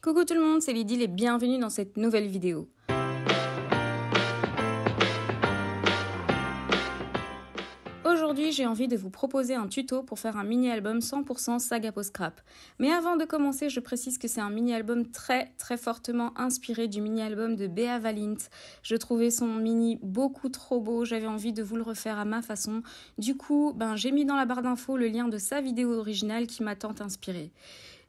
Coucou tout le monde, c'est Lydie et bienvenue dans cette nouvelle vidéo. Aujourd'hui, j'ai envie de vous proposer un tuto pour faire un mini-album 100% saga post-scrap. Mais avant de commencer, je précise que c'est un mini-album très fortement inspiré du mini-album de Bea Valint. Je trouvais son mini beaucoup trop beau, j'avais envie de vous le refaire à ma façon. Du coup, j'ai mis dans la barre d'infos le lien de sa vidéo originale qui m'a tant inspirée.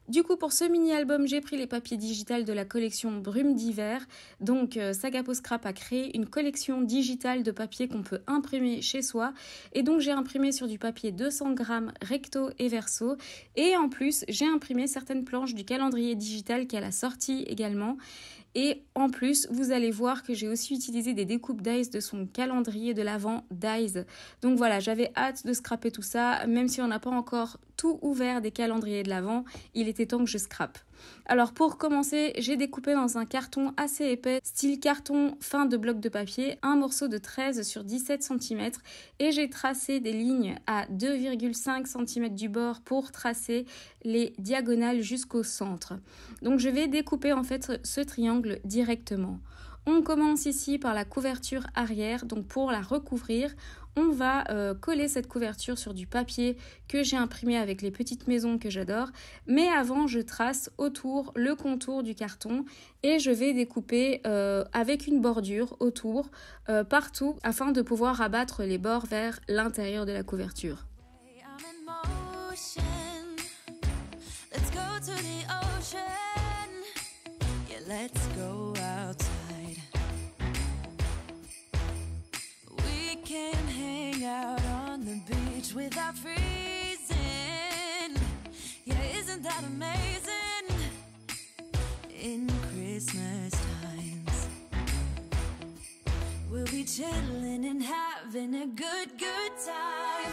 Du coup, pour ce mini-album, j'ai pris les papiers digitales de la collection Brume d'hiver. Donc, Saga Post-Scrap a créé une collection digitale de papier qu'on peut imprimer chez soi. Et donc, j'ai imprimé sur du papier 200 grammes recto et verso. Et en plus, j'ai imprimé certaines planches du calendrier digital qu'elle a sorti également. Et en plus, vous allez voir que j'ai aussi utilisé des découpes Dies de son calendrier de l'Avent Dies. Donc voilà, j'avais hâte de scraper tout ça, même si on n'a pas encore tout ouvert des calendriers de l'Avent, il était temps que je scrape. Alors pour commencer, j'ai découpé dans un carton assez épais, style carton fin de bloc de papier, un morceau de 13 sur 17 cm et j'ai tracé des lignes à 2,5 cm du bord pour tracer les diagonales jusqu'au centre. Donc je vais découper en fait ce triangle directement. On commence ici par la couverture arrière, donc pour la recouvrir, on va coller cette couverture sur du papier que j'ai imprimé avec les petites maisons que j'adore. Mais avant, je trace autour le contour du carton et je vais découper avec une bordure autour, partout, afin de pouvoir abattre les bords vers l'intérieur de la couverture. Let's go outside. We can hang out on the beach without freezing. Yeah, isn't that amazing? In Christmas times, we'll be chilling and having a good time.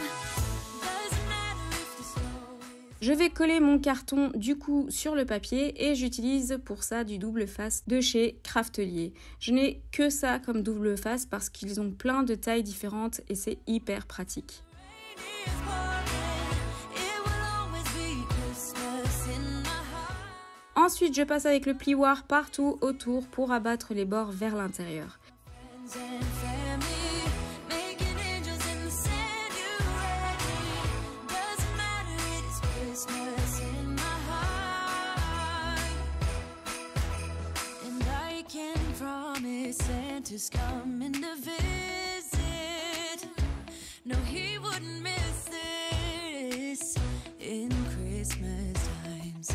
Je vais coller mon carton du coup sur le papier et j'utilise pour ça du double face de chez Craftelier. Je n'ai que ça comme double face parce qu'ils ont plein de tailles différentes et c'est hyper pratique. Ensuite, je passe avec le plioir partout autour pour abattre les bords vers l'intérieur. Santa's coming to visit. No, he wouldn't miss this in Christmas times.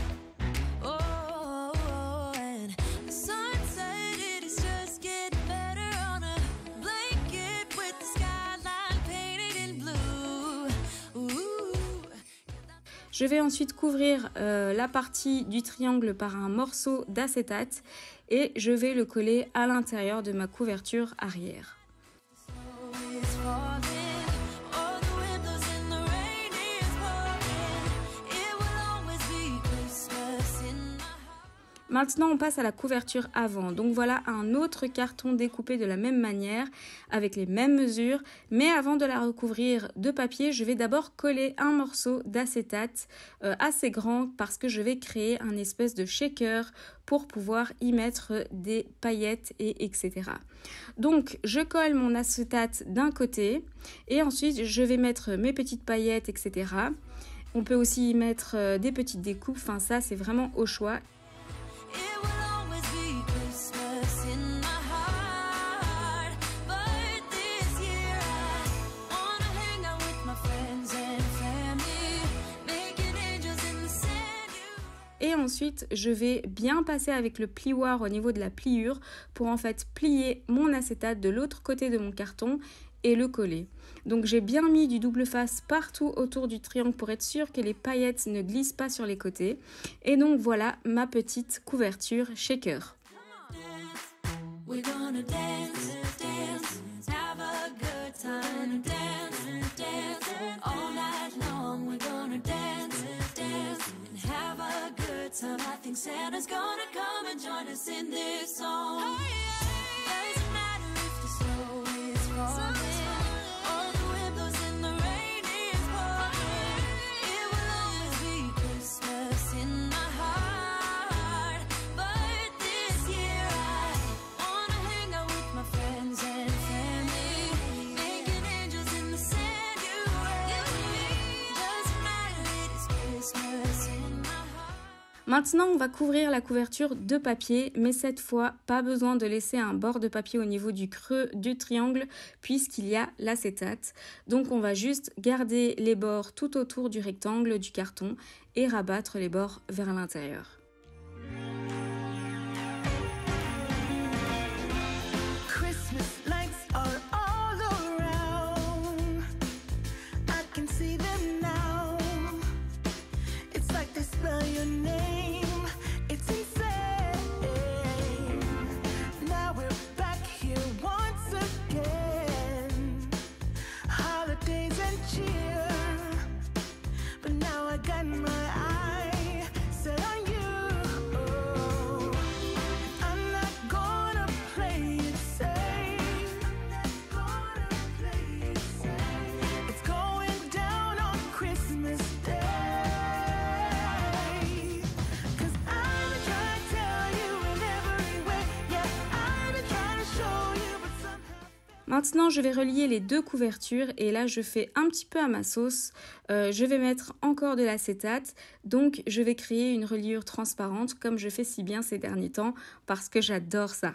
Oh, and the sunset, it is just getting better on a blanket with the skyline painted in blue. Ooh. Je vais ensuite couvrir la partie du triangle par un morceau d'acétate et je vais le coller à l'intérieur de ma couverture arrière. Maintenant, on passe à la couverture avant. Donc voilà un autre carton découpé de la même manière, avec les mêmes mesures. Mais avant de la recouvrir de papier, je vais d'abord coller un morceau d'acétate assez grand parce que je vais créer un espèce de shaker pour pouvoir y mettre des paillettes et etc. Donc, je colle mon acétate d'un côté et ensuite, je vais mettre mes petites paillettes, etc. On peut aussi y mettre des petites découpes. Enfin, ça, c'est vraiment au choix. Et ensuite, je vais bien passer avec le plioir au niveau de la pliure pour en fait plier mon acétate de l'autre côté de mon carton et le coller. Donc j'ai bien mis du double face partout autour du triangle pour être sûr que les paillettes ne glissent pas sur les côtés. Et donc voilà ma petite couverture shaker. I think Santa's gonna come and join us in this song. Doesn't matter if the snow is falling or the wind blows and the rain is pouring. It will always be Christmas in my heart. But Maintenant, on va couvrir la couverture de papier, mais cette fois, pas besoin de laisser un bord de papier au niveau du creux du triangle puisqu'il y a l'acétate. Donc, on va juste garder les bords tout autour du rectangle du carton et rabattre les bords vers l'intérieur. Maintenant, je vais relier les deux couvertures et là, je fais un petit peu à ma sauce. Je vais mettre encore de l'acétate, donc je vais créer une reliure transparente comme je fais si bien ces derniers temps parce que j'adore ça.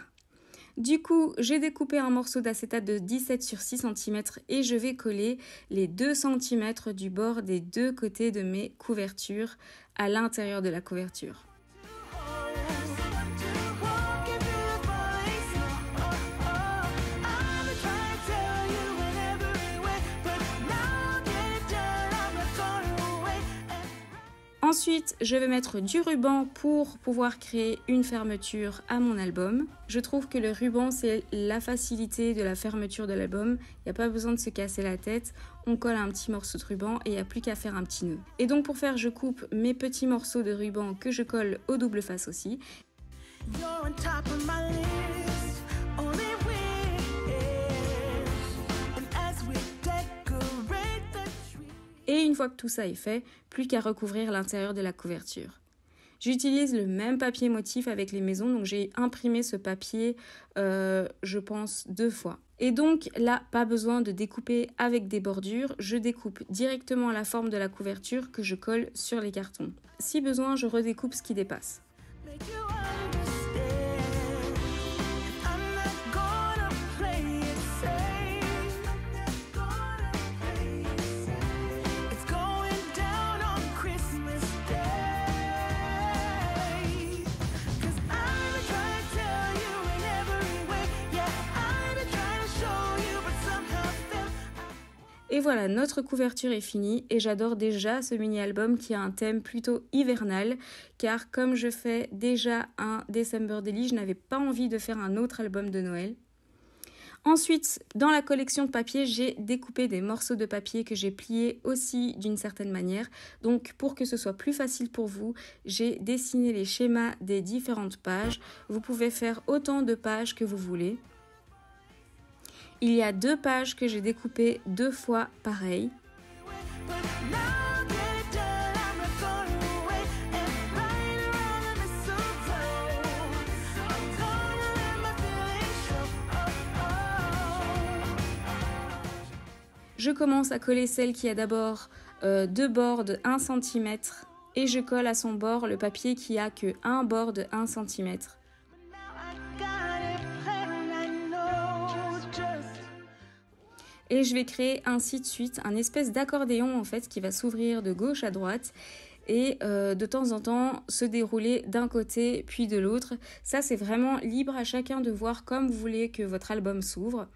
Du coup, j'ai découpé un morceau d'acétate de 17 sur 6 cm et je vais coller les 2 cm du bord des deux côtés de mes couvertures à l'intérieur de la couverture. Ensuite, je vais mettre du ruban pour pouvoir créer une fermeture à mon album. Je trouve que le ruban, c'est la facilité de la fermeture de l'album. Il n'y a pas besoin de se casser la tête. On colle un petit morceau de ruban et il n'y a plus qu'à faire un petit nœud. Et donc pour faire, je coupe mes petits morceaux de ruban que je colle au double face aussi. Et une fois que tout ça est fait, plus qu'à recouvrir l'intérieur de la couverture. J'utilise le même papier motif avec les maisons, donc j'ai imprimé ce papier, je pense, 2 fois. Et donc là, pas besoin de découper avec des bordures, je découpe directement la forme de la couverture que je colle sur les cartons. Si besoin, je redécoupe ce qui dépasse. Et voilà, notre couverture est finie et j'adore déjà ce mini-album qui a un thème plutôt hivernal car comme je fais déjà un December Daily, je n'avais pas envie de faire un autre album de Noël. Ensuite, dans la collection de papier, j'ai découpé des morceaux de papier que j'ai pliés aussi d'une certaine manière. Donc pour que ce soit plus facile pour vous, j'ai dessiné les schémas des différentes pages. Vous pouvez faire autant de pages que vous voulez. Il y a 2 pages que j'ai découpées 2 fois pareil. Je commence à coller celle qui a d'abord 2 bords de 1 cm et je colle à son bord le papier qui a que 1 bord de 1 cm. Et je vais créer ainsi de suite un espèce d'accordéon en fait qui va s'ouvrir de gauche à droite et de temps en temps se dérouler d'un côté puis de l'autre. Ça c'est vraiment libre à chacun de voir comme vous voulez que votre album s'ouvre.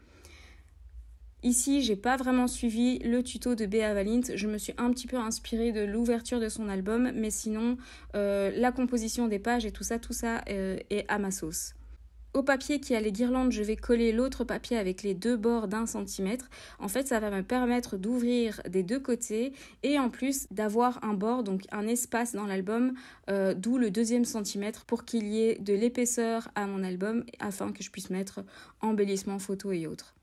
Ici, j'ai pas vraiment suivi le tuto de Béa Valint, je me suis un petit peu inspirée de l'ouverture de son album, mais sinon la composition des pages et tout ça est à ma sauce. Au papier qui a les guirlandes, je vais coller l'autre papier avec les 2 bords d'1 cm. En fait, ça va me permettre d'ouvrir des 2 côtés et en plus d'avoir un bord, donc un espace dans l'album, d'où le 2e centimètre pour qu'il y ait de l'épaisseur à mon album afin que je puisse mettre embellissement photo et autres.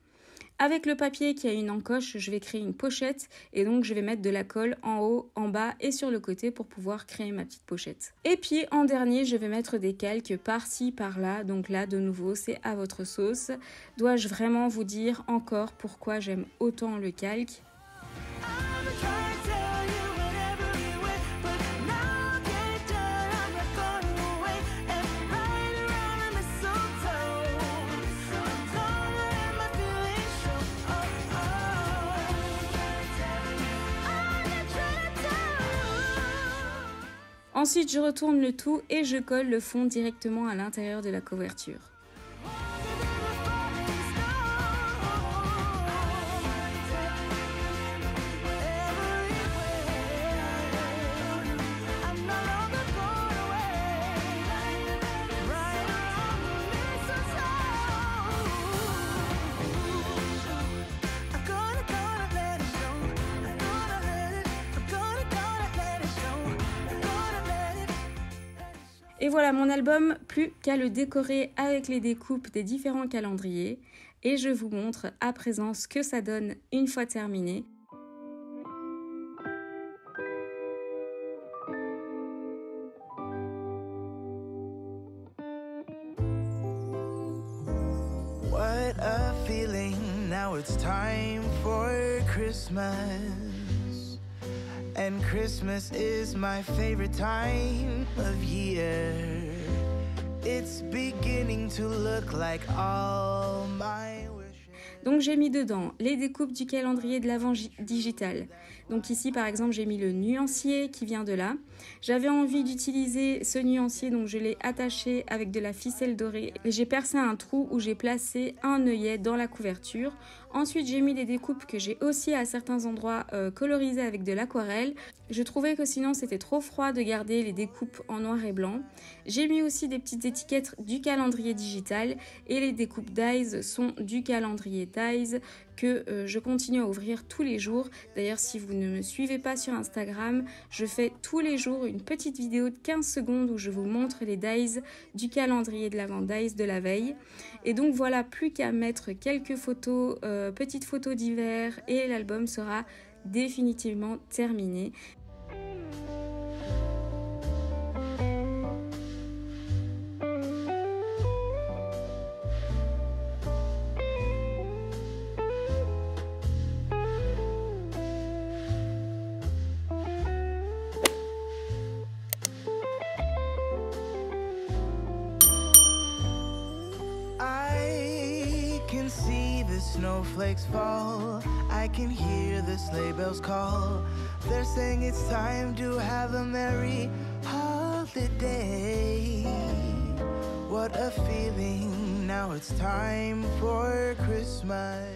Avec le papier qui a une encoche, je vais créer une pochette et donc je vais mettre de la colle en haut, en bas et sur le côté pour pouvoir créer ma petite pochette. Et puis en dernier, je vais mettre des calques par-ci, par-là. Donc là, de nouveau, c'est à votre sauce. Dois-je vraiment vous dire encore pourquoi j'aime autant le calque ? Ensuite, je retourne le tout et je colle le fond directement à l'intérieur de la couverture. Et voilà mon album, plus qu'à le décorer avec les découpes des différents calendriers. Et je vous montre à présent ce que ça donne une fois terminé. What a feeling, now it's time for Christmas. And Christmas is my favorite time of year. It's beginning to look like all my wishes. Donc j'ai mis dedans les découpes du calendrier de l'Avent digital. Donc ici par exemple j'ai mis le nuancier qui vient de là. J'avais envie d'utiliser ce nuancier, donc je l'ai attaché avec de la ficelle dorée. Et j'ai percé un trou où j'ai placé un œillet dans la couverture. Ensuite j'ai mis des découpes que j'ai aussi à certains endroits colorisées avec de l'aquarelle. Je trouvais que sinon c'était trop froid de garder les découpes en noir et blanc. J'ai mis aussi des petites étiquettes du calendrier digital et les découpes Dies sont du calendrier Dies que je continue à ouvrir tous les jours. D'ailleurs, si vous ne me suivez pas sur Instagram, je fais tous les jours une petite vidéo de 15 secondes où je vous montre les Dies du calendrier de l'Avent Dies de la veille. Et donc voilà, plus qu'à mettre quelques photos, petites photos d'hiver et l'album sera définitivement terminé. Snowflakes fall, I can hear the sleigh bells call. They're saying it's time to have a merry holiday. What a feeling, now it's time for Christmas.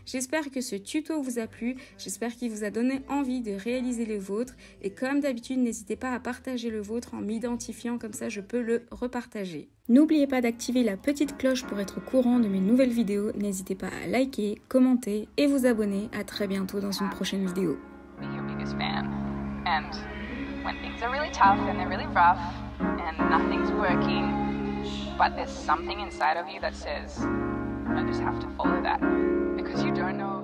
J'espère que ce tuto vous a plu, j'espère qu'il vous a donné envie de réaliser le vôtre et comme d'habitude n'hésitez pas à partager le vôtre en m'identifiant, comme ça je peux le repartager. N'oubliez pas d'activer la petite cloche pour être au courant de mes nouvelles vidéos, n'hésitez pas à liker, commenter et vous abonner. À très bientôt dans une prochaine vidéo. Your biggest fan. And when things are really tough and they're really rough and nothing's working, but there's something inside of you that says, I just have to follow that. Because you don't know